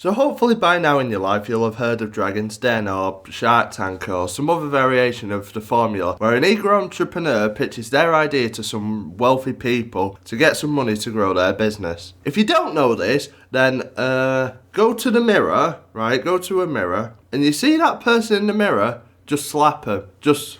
So hopefully by now in your life you'll have heard of Dragon's Den or Shark Tank or some other variation of the formula where an eager entrepreneur pitches their idea to some wealthy people to get some money to grow their business. If you don't know this, then go to the mirror, right? Go to a mirror and you see that person in the mirror, just slap her. Just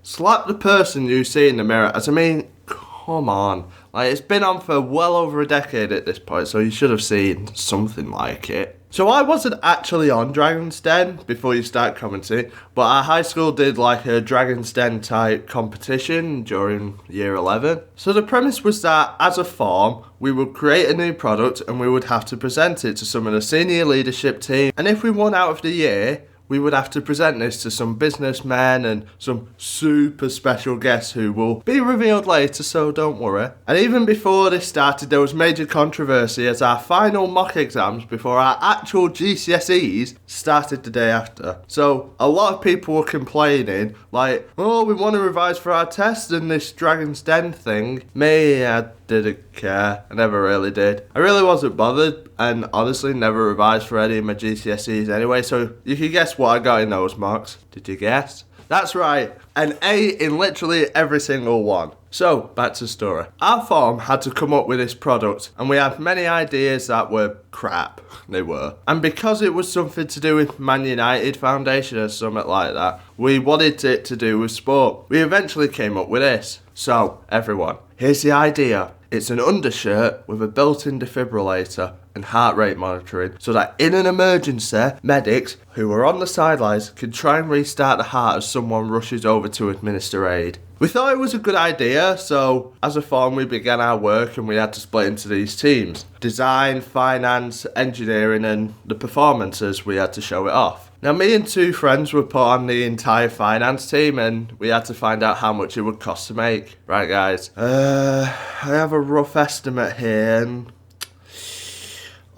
slap the person you see in the mirror. As I mean, come on. Like, it's been on for well over a decade at this point, so you should have seen something like it. So I wasn't actually on Dragon's Den before you start commenting, but our high school did like a Dragon's Den type competition during year 11. So the premise was that as a form, we would create a new product and we would have to present it to some of the senior leadership team. And if we won out of the year, we would have to present this to some businessmen and some super special guests who will be revealed later, so don't worry. And even before this started, there was major controversy as our final mock exams before our actual GCSEs started the day after. So a lot of people were complaining, like, oh, we want to revise for our test and this Dragon's Den thing. Me, I didn't care. I never really did. I really wasn't bothered and honestly never revised for any of my GCSEs anyway, so you can guess what I got in those marks. Did you guess? That's right, an A in literally every single one. So, back to the story. Our form had to come up with this product and we had many ideas that were crap. They were. And because it was something to do with Man United Foundation or something like that, we wanted it to do with sport. We eventually came up with this. So, everyone, here's the idea. It's an undershirt with a built-in defibrillator and heart rate monitoring so that in an emergency, medics who are on the sidelines can try and restart the heart as someone rushes over to administer aid. We thought it was a good idea, so as a form we began our work and we had to split into these teams. Design, finance, engineering and the performances, we had to show it off. Now me and two friends were put on the entire finance team and we had to find out how much it would cost to make. Right guys, I have a rough estimate here and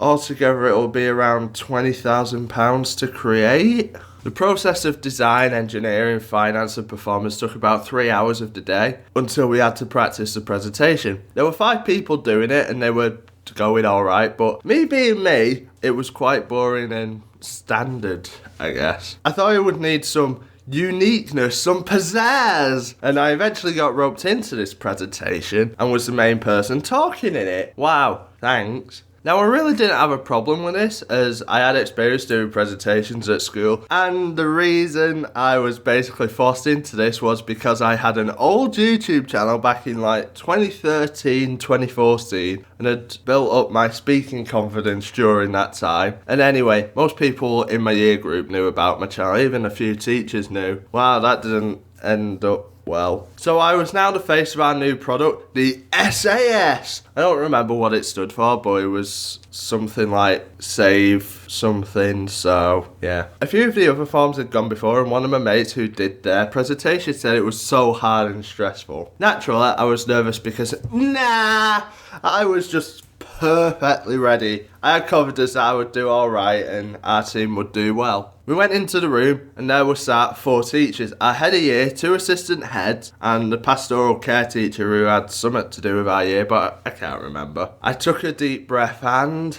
altogether it will be around £20,000 to create. The process of design, engineering, finance and performance took about 3 hours of the day until we had to practice the presentation. There were 5 people doing it and they were going alright, but me being me, it was quite boring and standard, I guess. I thought it would need some uniqueness, some pizzazz, and I eventually got roped into this presentation and was the main person talking in it. Wow, thanks. Now I really didn't have a problem with this as I had experience doing presentations at school, and the reason I was basically forced into this was because I had an old YouTube channel back in like 2013, 2014 and had built up my speaking confidence during that time. And anyway, most people in my year group knew about my channel, even a few teachers knew. Wow, that didn't end up well. So I was now the face of our new product, the SAS. I don't remember what it stood for, but it was something like save something, so yeah. A few of the other forms had gone before and one of my mates who did their presentation said it was so hard and stressful. Naturally, I was nervous because, I was just perfectly ready. I had confidence that I would do alright and our team would do well. We went into the room and there were sat 4 teachers, our head of year, 2 assistant heads and the pastoral care teacher who had something to do with our year, but I can't remember. I took a deep breath and...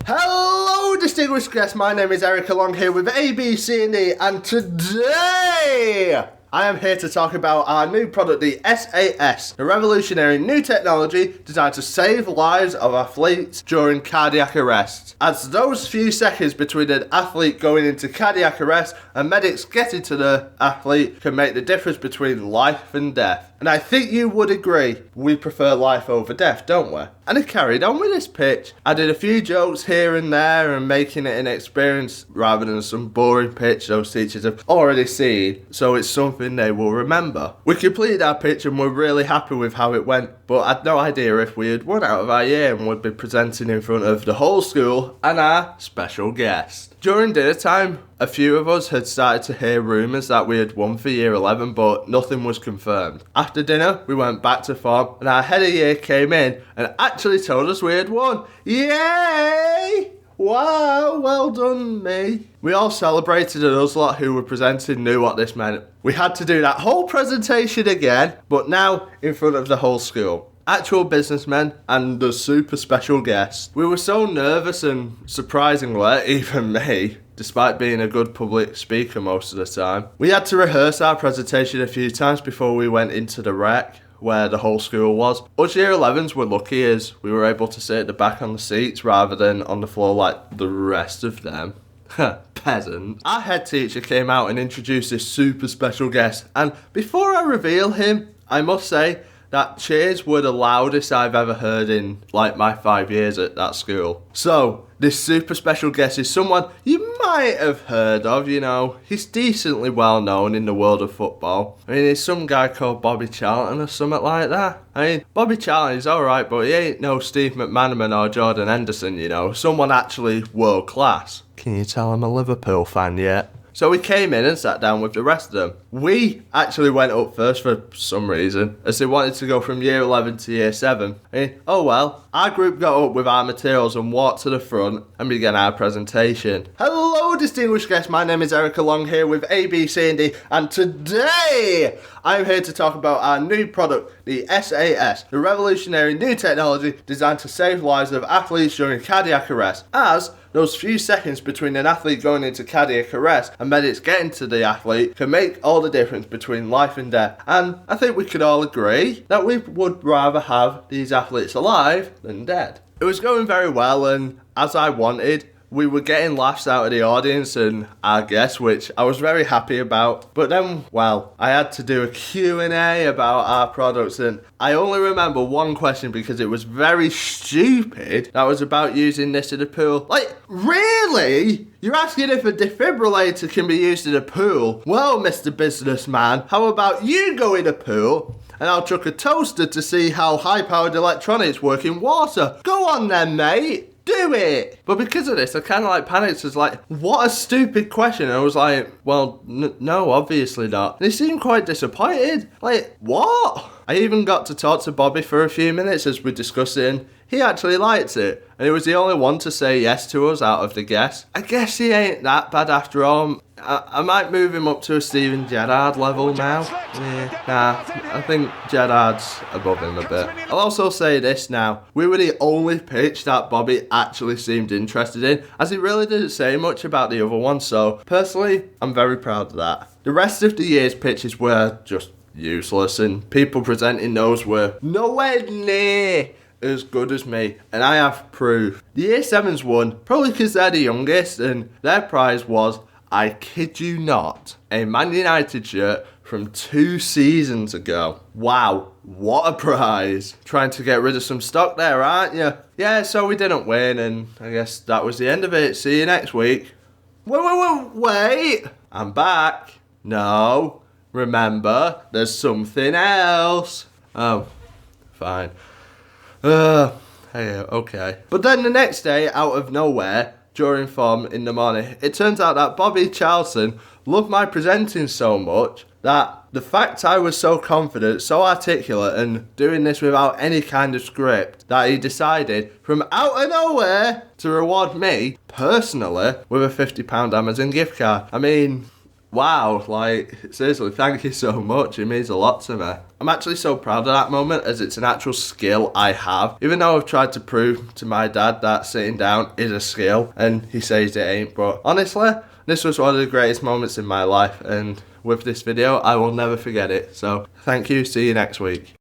Hello distinguished guests, my name is Eric along here with A, B, C and D and today I am here to talk about our new product, the SAS, a revolutionary new technology designed to save lives of athletes during cardiac arrest. As those few seconds between an athlete going into cardiac arrest and medics getting to the athlete can make the difference between life and death. And I think you would agree, we prefer life over death, don't we? And I carried on with this pitch. I did a few jokes here and there and making it an experience rather than some boring pitch those teachers have already seen, so it's something they will remember. We completed our pitch and we're really happy with how it went, but I had no idea if we had won out of our year and would be presenting in front of the whole school and our special guest. During dinner time, a few of us had started to hear rumours that we had won for year 11, but nothing was confirmed. After dinner, we went back to form and our head of year came in and actually told us we had won. Yay! Wow, well done me. We all celebrated and us lot who were presenting knew what this meant. We had to do that whole presentation again, but now in front of the whole school. actual businessmen, and a super special guest. We were so nervous and surprisingly, even me, despite being a good public speaker most of the time, we had to rehearse our presentation a few times before we went into the rec, where the whole school was. Us year 11s were lucky as we were able to sit at the back on the seats rather than on the floor like the rest of them. Peasant. Our head teacher came out and introduced this super special guest, and before I reveal him, I must say that cheers were the loudest I've ever heard in like my 5 years at that school. So, this super special guest is someone you might have heard of, you know. He's decently well known in the world of football. I mean, he's some guy called Bobby Charlton or something like that. I mean, Bobby Charlton is alright, but he ain't no Steve McManaman or Jordan Henderson, you know. Someone actually world class. Can you tell I'm a Liverpool fan yet? So we came in and sat down with the rest of them. We actually went up first for some reason, as they wanted to go from year 11 to year 7. Oh well, our group got up with our materials and walked to the front and began our presentation. Hello distinguished guests, my name is Erica Long here with A, B, C and D, and today I'm here to talk about our new product, the SAS, the revolutionary new technology designed to save lives of athletes during cardiac arrest, as those few seconds between an athlete going into cardiac arrest and medics getting to the athlete can make all the difference between life and death. And I think we could all agree that we would rather have these athletes alive than dead. It was going very well, and as I wanted, we were getting laughs out of the audience and our guests, which I was very happy about. But then, well, I had to do a Q&A about our products, and I only remember one question because it was very stupid. That was about using this in a pool. Like, really? You're asking if a defibrillator can be used in a pool? Well, Mr. Businessman, how about you go in a pool and I'll chuck a toaster to see how high-powered electronics work in water? Go on then, mate. Do it! But because of this, I kind of like panicked. It's like, what a stupid question. And I was like, well, no, obviously not. And he seemed quite disappointed. Like, what? I even got to talk to Bobby for a few minutes as we discussed it, and he actually liked it. And he was the only one to say yes to us out of the guests. I guess he ain't that bad after all. I might move him up to a Steven Gerrard level now. I think Gerrard's above him a bit. I'll also say this now. We were the only pitch that Bobby actually seemed interested in, as he really didn't say much about the other one, so personally, I'm very proud of that. The rest of the year's pitches were just useless, and people presenting those were nowhere near as good as me, and I have proof. The year 7s won, probably because they're the youngest, and their prize was, I kid you not, a Man United shirt from 2 seasons ago. Wow, what a prize. Trying to get rid of some stock there, aren't you? Yeah, so we didn't win, and I guess that was the end of it. See you next week. Wait, I'm back. No, remember, there's something else. Oh, fine. Hey, okay. But then the next day, out of nowhere, during form in the morning, it turns out that Bobby Charlton loved my presenting so much that the fact I was so confident, so articulate, and doing this without any kind of script, that he decided from out of nowhere to reward me personally with a £50 Amazon gift card. I mean, wow, like, seriously, thank you so much. It means a lot to me. I'm actually so proud of that moment, as it's an actual skill I have. Even though I've tried to prove to my dad that sitting down is a skill, and he says it ain't. But honestly, this was one of the greatest moments in my life, and with this video, I will never forget it. So, thank you. See you next week.